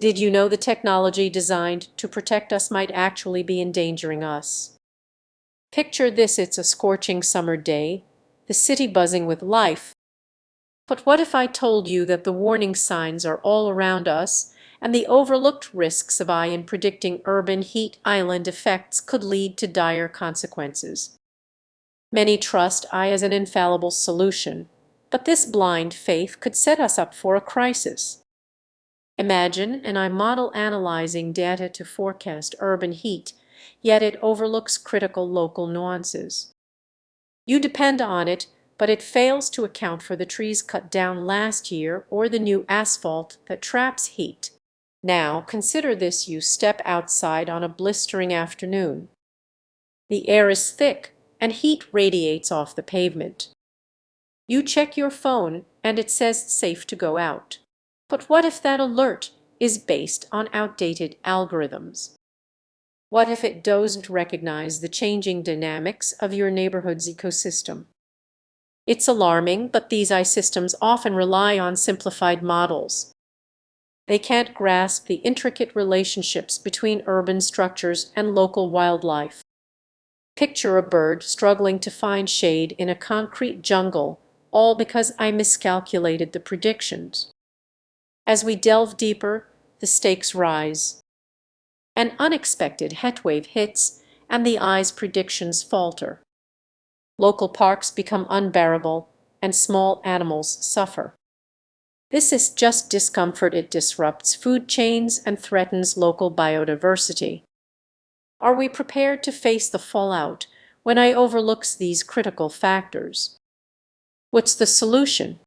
Did you know the technology designed to protect us might actually be endangering us? Picture this: it's a scorching summer day, the city buzzing with life. But what if I told you that the warning signs are all around us, and the overlooked risks of AI in predicting urban heat island effects could lead to dire consequences? Many trust AI as an infallible solution, but this blind faith could set us up for a crisis. Imagine an AI model analyzing data to forecast urban heat, yet it overlooks critical local nuances. You depend on it, but it fails to account for the trees cut down last year or the new asphalt that traps heat. Now consider this: you step outside on a blistering afternoon. The air is thick and heat radiates off the pavement. You check your phone and it says safe to go out. But what if that alert is based on outdated algorithms? What if it doesn't recognize the changing dynamics of your neighborhood's ecosystem? It's alarming, but these AI systems often rely on simplified models. They can't grasp the intricate relationships between urban structures and local wildlife. Picture a bird struggling to find shade in a concrete jungle, all because I miscalculated the predictions. As we delve deeper, the stakes rise. An unexpected heatwave hits, and the AI's predictions falter. Local parks become unbearable, and small animals suffer. This is just discomfort; it disrupts food chains and threatens local biodiversity. Are we prepared to face the fallout when AI overlooks these critical factors? What's the solution?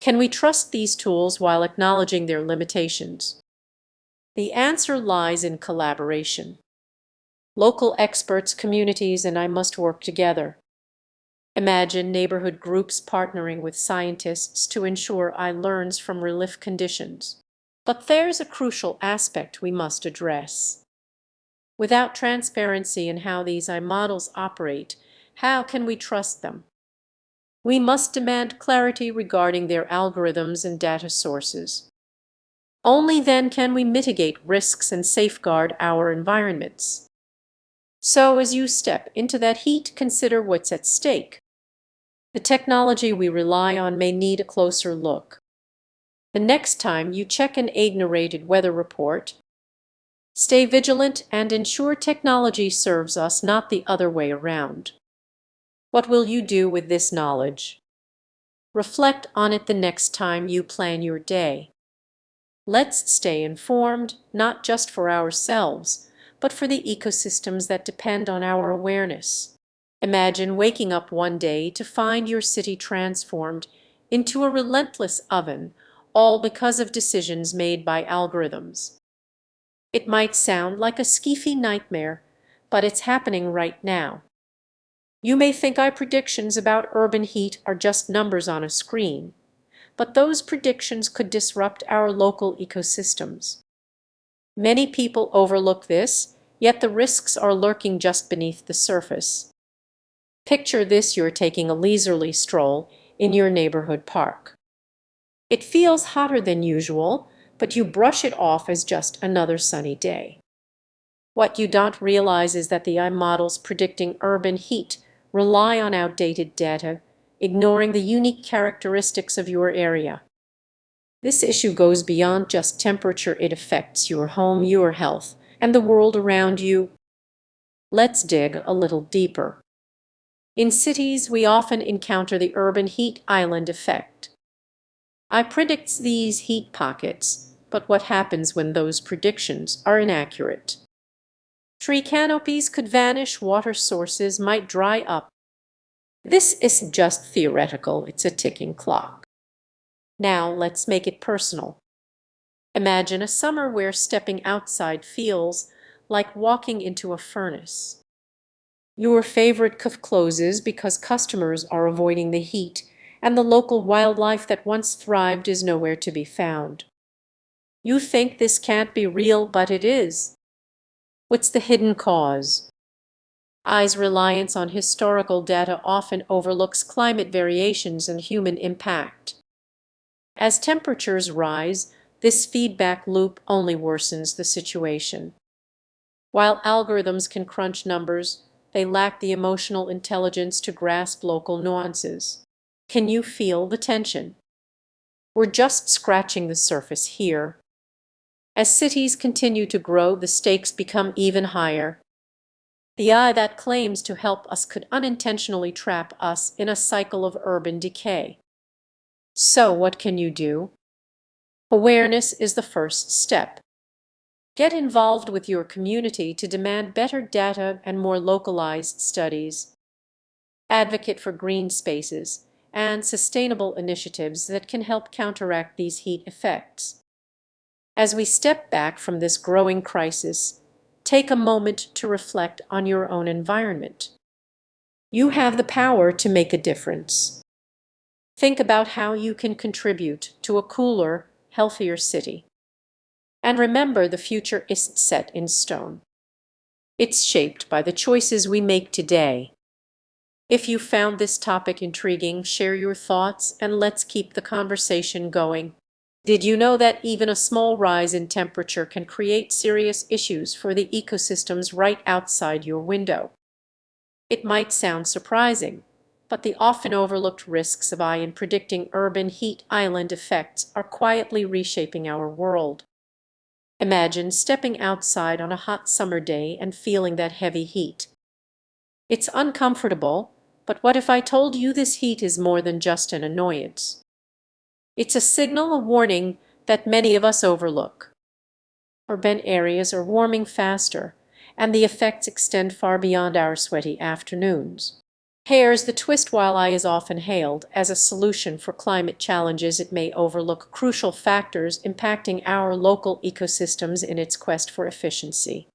Can we trust these tools while acknowledging their limitations? The answer lies in collaboration. Local experts, communities, and AI must work together. Imagine neighborhood groups partnering with scientists to ensure AI learns from real life conditions. But there's a crucial aspect we must address. Without transparency in how these AI models operate, how can we trust them? We must demand clarity regarding their algorithms and data sources. Only then can we mitigate risks and safeguard our environments. So as you step into that heat, consider what's at stake. The technology we rely on may need a closer look. The next time you check an AI-narrated weather report, stay vigilant and ensure technology serves us, not the other way around. What will you do with this knowledge? Reflect on it the next time you plan your day. Let's stay informed, not just for ourselves, but for the ecosystems that depend on our awareness. Imagine waking up one day to find your city transformed into a relentless oven, all because of decisions made by algorithms. It might sound like a sci-fi nightmare, but it's happening right now. You may think AI predictions about urban heat are just numbers on a screen, but those predictions could disrupt our local ecosystems. Many people overlook this, yet the risks are lurking just beneath the surface. Picture this: you're taking a leisurely stroll in your neighborhood park. It feels hotter than usual, but you brush it off as just another sunny day. What you don't realize is that the AI models predicting urban heat rely on outdated data, ignoring the unique characteristics of your area. This issue goes beyond just temperature; it affects your home, your health, and the world around you. Let's dig a little deeper. In cities, we often encounter the urban heat island effect. AI predicts these heat pockets, but what happens when those predictions are inaccurate? Tree canopies could vanish, water sources might dry up. This isn't just theoretical, it's a ticking clock. Now let's make it personal. Imagine a summer where stepping outside feels like walking into a furnace. Your favorite cafe closes because customers are avoiding the heat, and the local wildlife that once thrived is nowhere to be found. You think this can't be real, but it is. What's the hidden cause? AI's reliance on historical data often overlooks climate variations and human impact. As temperatures rise, This feedback loop only worsens the situation. While algorithms can crunch numbers, they lack the emotional intelligence to grasp local nuances. Can you feel the tension? We're just scratching the surface here. As cities continue to grow, the stakes become even higher. The eye that claims to help us could unintentionally trap us in a cycle of urban decay. So, what can you do? Awareness is the first step. Get involved with your community to demand better data and more localized studies. Advocate for green spaces and sustainable initiatives that can help counteract these heat effects. As we step back from this growing crisis, take a moment to reflect on your own environment. You have the power to make a difference. Think about how you can contribute to a cooler, healthier city. And remember, the future isn't set in stone. It's shaped by the choices we make today. If you found this topic intriguing, share your thoughts and let's keep the conversation going. Did you know that even a small rise in temperature can create serious issues for the ecosystems right outside your window? It might sound surprising, but the often overlooked risks of AI in predicting urban heat island effects are quietly reshaping our world. Imagine stepping outside on a hot summer day and feeling that heavy heat. It's uncomfortable, but what if I told you this heat is more than just an annoyance? It's a signal, a warning that many of us overlook. Urban areas are warming faster, and the effects extend far beyond our sweaty afternoons. Here's the twist: while AI is often hailed as a solution for climate challenges, it may overlook crucial factors impacting our local ecosystems in its quest for efficiency.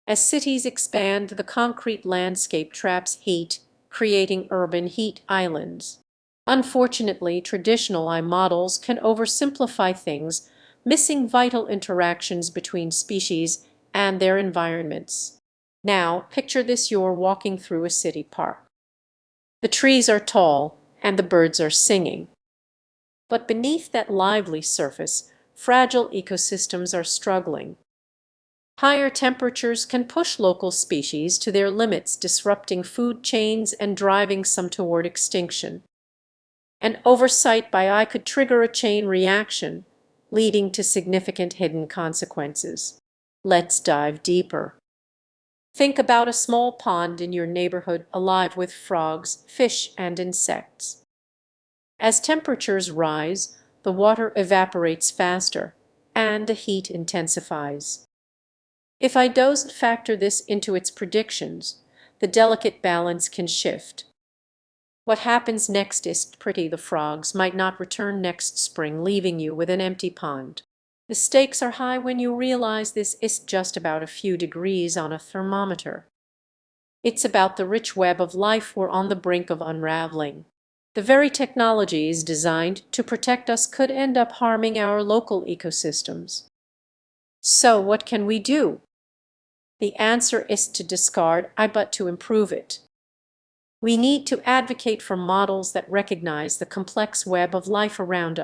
As cities expand, the concrete landscape traps heat, creating urban heat islands. Unfortunately, traditional AI models can oversimplify things, missing vital interactions between species and their environments. Now, picture this: you're walking through a city park. The trees are tall and the birds are singing. But beneath that lively surface, fragile ecosystems are struggling. Higher temperatures can push local species to their limits, disrupting food chains and driving some toward extinction. An oversight by AI could trigger a chain reaction, leading to significant hidden consequences. Let's dive deeper. Think about a small pond in your neighborhood alive with frogs, fish, and insects. As temperatures rise, the water evaporates faster, and the heat intensifies. If I don't factor this into its predictions, the delicate balance can shift. What happens next is pretty: the frogs might not return next spring, leaving you with an empty pond. The stakes are high when you realize this isn't just about a few degrees on a thermometer. It's about the rich web of life we're on the brink of unraveling. The very technologies designed to protect us could end up harming our local ecosystems. So what can we do? The answer is to discard AI, but to improve it. We need to advocate for models that recognize the complex web of life around us.